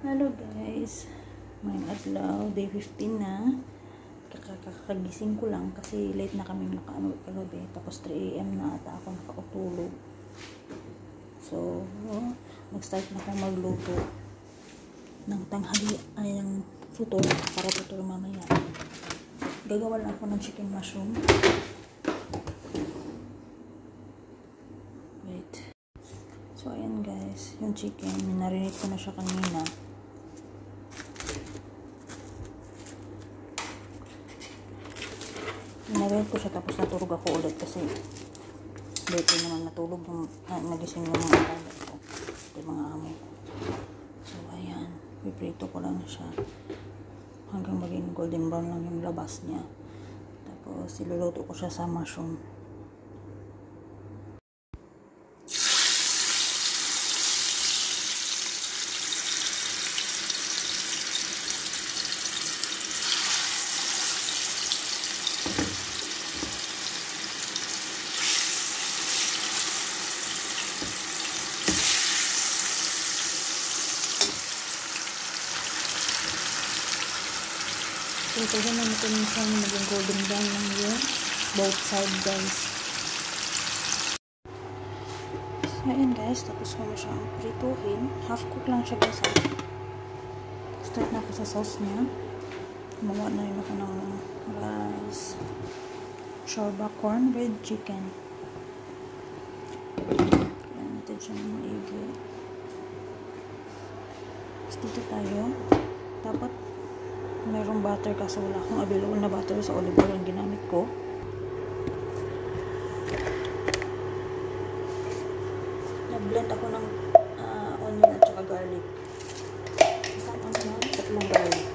Hello guys, ngayong adlaw, day 15 na. Kakagising ko lang kasi late na kami nakaano kagabi. Tapos 3 AM na ata ako nakautulog. So, nag-start na akong magluto ng tanghali ay ng futol para tutol mamaya. Gagawa lang ako ng chicken mushroom. Wait. So, ayan guys, yung chicken, minarinate ko na siya kanina. Minarinate ko siya tapos natulog ako ulit kasi dito naman natulog yung nagising yung mga anak ko, yung mga amo ko. So, ayan, piprito ko lang siya hanggang maging golden brown lang yung labas niya. Tapos, iluluto ko siya sa mushroom. So, ito na natin siyang maging golden brown lang yun. Both side guys. So, ayan guys. Tapos ko na siyang prituhin. Half cook lang siya guys. Start na ako sa sauce niya. Gumawa na rin ako ng rice. Shorba corn with chicken. Ayan natin siya ng maigi. Tapos dito tayo. Dapat mayroong butter kasi wala akong available na butter sa olive oil ang ginamit ko. Nag-blend ako ng onion at saka garlic. Isang onion, tatlong garlic.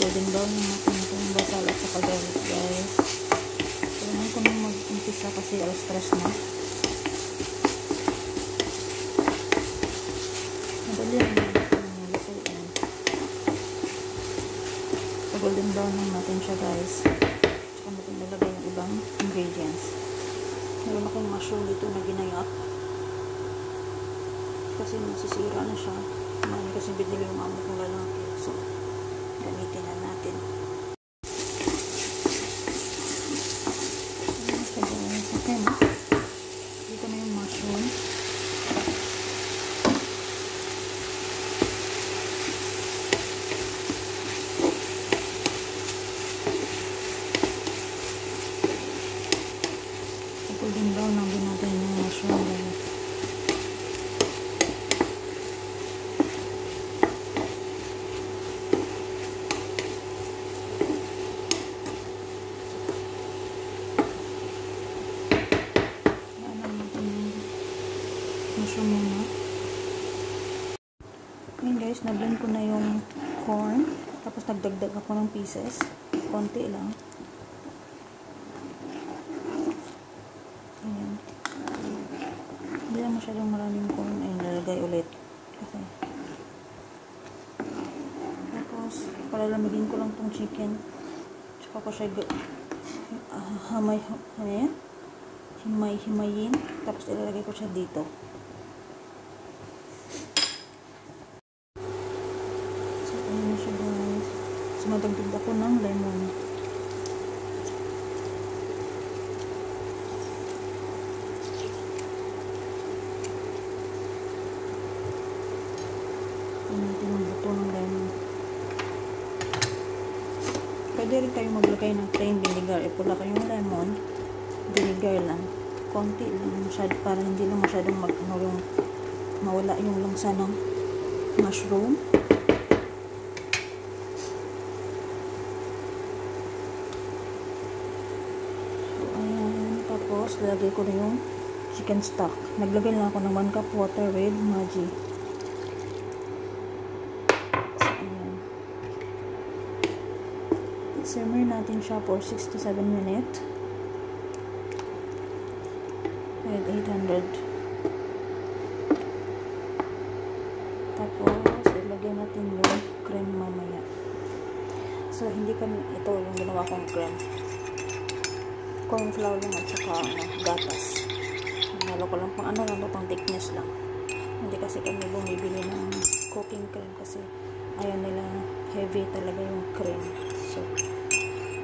Golden brown na natin itong basal at saka garlic guys. Kailangan ko nang mag-umpisa kasi alas 3 na. Madali lang natin lutuin. So, golden brown lang natin siya guys. Saka natin lalagay yung ibang ingredients. Meron akong mushroom dito na ginayat. Kasi nasisira na siya. Kasi binili yung amo kong lalaki. So, gamitin na natin. Okay na. Dito na yung mushroom. Golden brown lang din natin yung mushroom. Mushroom muna. Ngayon guys, na-blend ko na yung corn. Tapos nagdagdag ako ng pieces. Konti lang. Ayan. Hindi lang masyadong maraming corn. Ayun, lalagay ulit. Kasi. Tapos, palalamigin ko lang tong chicken. Tsaka ko siya himay-himayin. Tapos ilalagay ko siya dito. So, madagdag ako ng lemon. Natin ang buto ng lemon. Pwede rin kayo maglagay ng plain vinegar. Ipula kayong lemon. Vinegar lang. Konti lang. Para hindi lang masyadong mawala yung langsa ng mushroom. Tapos, lalagay ko na yung chicken stock. Naglagay lang ako ng 1 cup water with Maggi. So, ayan. Simmer natin siya for 6 to 7 minutes. With 800 natin yung cream mamaya. So, hindi kami, ito yung ginawa kong cream. Corn flour lang at saka gatas. Halo ko lang pang ano lang, pang thickness lang. Hindi kasi kami bumibili ng cooking cream kasi ayaw nila heavy talaga yung cream. So,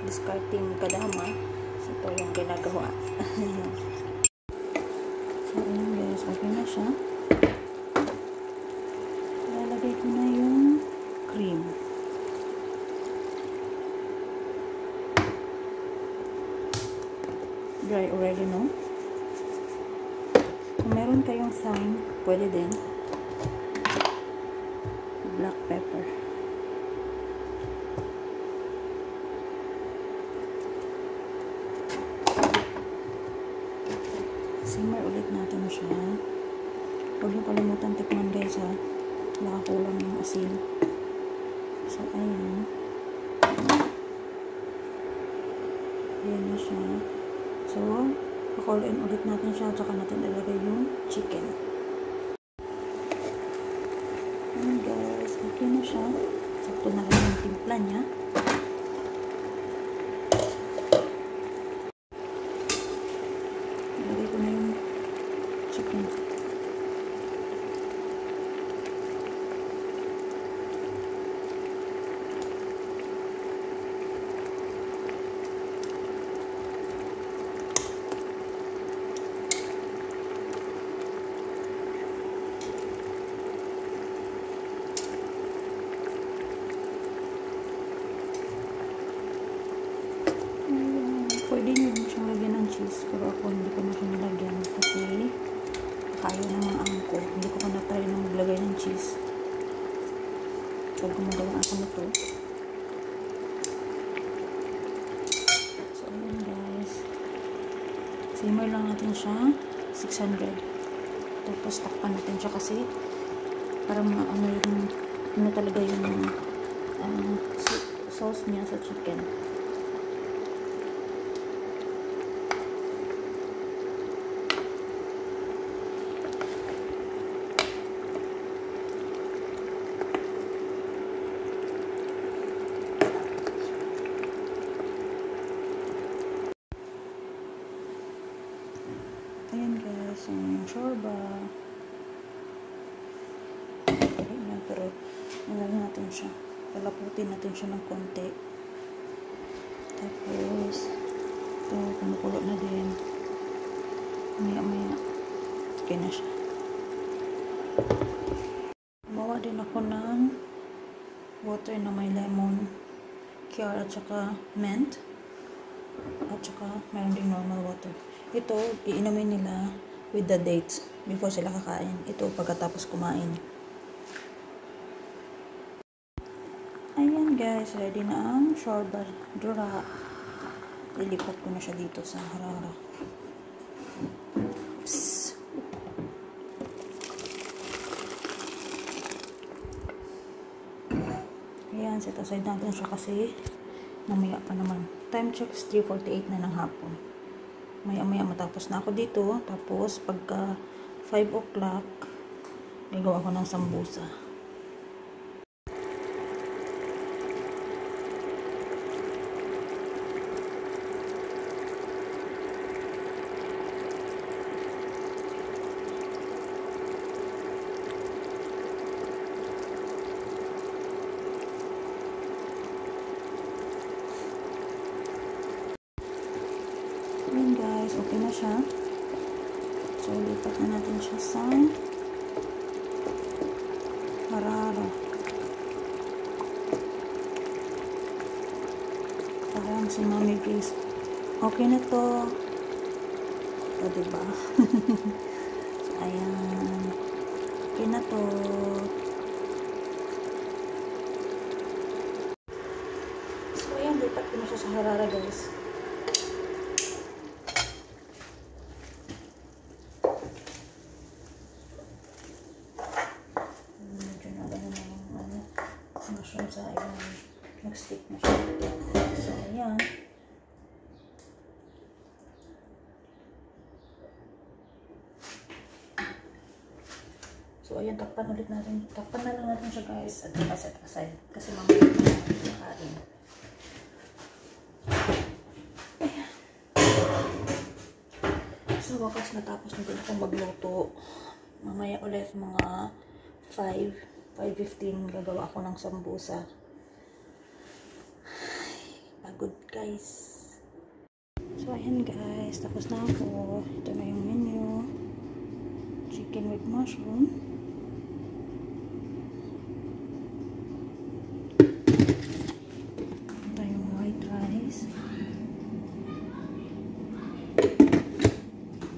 discarding kadama. So, ito yung ginagawa. So, ayan guys, okay na siya. Lalagay ko na yung cream. Dry already, no? Kung meron kayong thyme, pwede din. Black pepper. Simmer ulit natin siya. Huwag niyo kalimutan tikman guys ha. Nakakulang yung asin. So, ayan. Ayan na siya. So, pa-call in ulit natin siya. Tsaka natin ilagay yung chicken. Ayan guys. Okay na siya. Sakto na rin yung timpla niya. Ilagay ko na yung chicken. Pwede nyo din siyang lagyan ng cheese, pero ako hindi ko na siya nilagyan kasi kaya naman angko. Hindi ko pa na-try na maglagay ng cheese. So, gumagawa ako nito. So, ayan guys. Simmer lang natin siya. 600. Tapos, takpan natin siya kasi para ano yung ano talaga yung sauce niya sa chicken. Ayan guys, yung shorba. Ayan, pero nalagyan natin siya. Palaputin natin siya ng konti. Tapos, ito, kumukulo na din. Maya-maya. Okay na siya. Gumawa din ako ng water na may lemon, kyar at saka mint. At saka mayroon din normal water. Ito, iinumin nila with the dates before sila kakain. Ito, pagkatapos kumain. Ayan guys, ready na ang shorba dura. Lilipat ko na siya dito sa harara. Oops. Ayan, set aside natin siya kasi mamaya pa naman. Time check is 3:48 na ng hapon. Maya-maya matapos na ako dito. Tapos, pagka 5 o'clock, gagawa ko ng sambusa. Ayan guys, okay na siya. So, lipat na natin siya sa harara. Parang si Mami Grace. Okay na to. O, diba? Ayan. Okay na to. So, ayan, lipat ko na siya sa harara guys. Mushroom sa ibang nag-stick na siya. So, ayan. So, ayan, takpan ulit natin. Takpan na lang natin siya, guys. At set aside. Kasi mamaya na karin. Ayan. So, wakas natapos na din akong magluto. Mamaya ulit mga 5:15 gagawa ako ng sambusa. Pagod, guys. So, ayan, guys. Tapos na ako. Ito na yung menu. Chicken with mushroom. Ito yung white rice.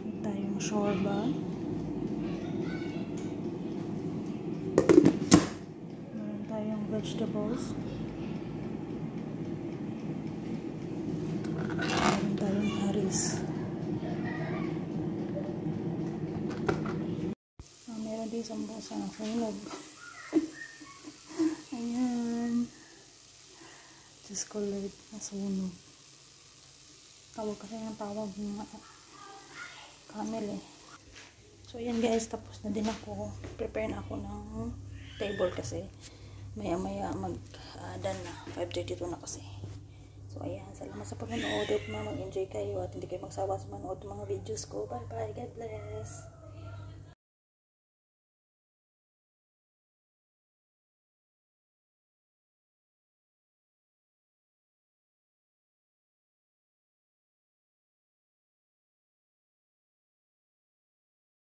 Ito yung shorba. Meron tayong vegetables. Meron tayong haris. Meron din sambusa na sunog. Ayan. Diyos ko, Lord, nasunog. Tawag kasi ng tawag mga camel eh. So, ayan guys, tapos na din ako. Prepare na ako ng table kasi maya-maya mag-dan na. 5:32 na kasi. So, ayan. Salamat sa panonood at mag-enjoy kayo at hindi kayo magsawa sa manood ng mga videos ko. Bye-bye. God bless.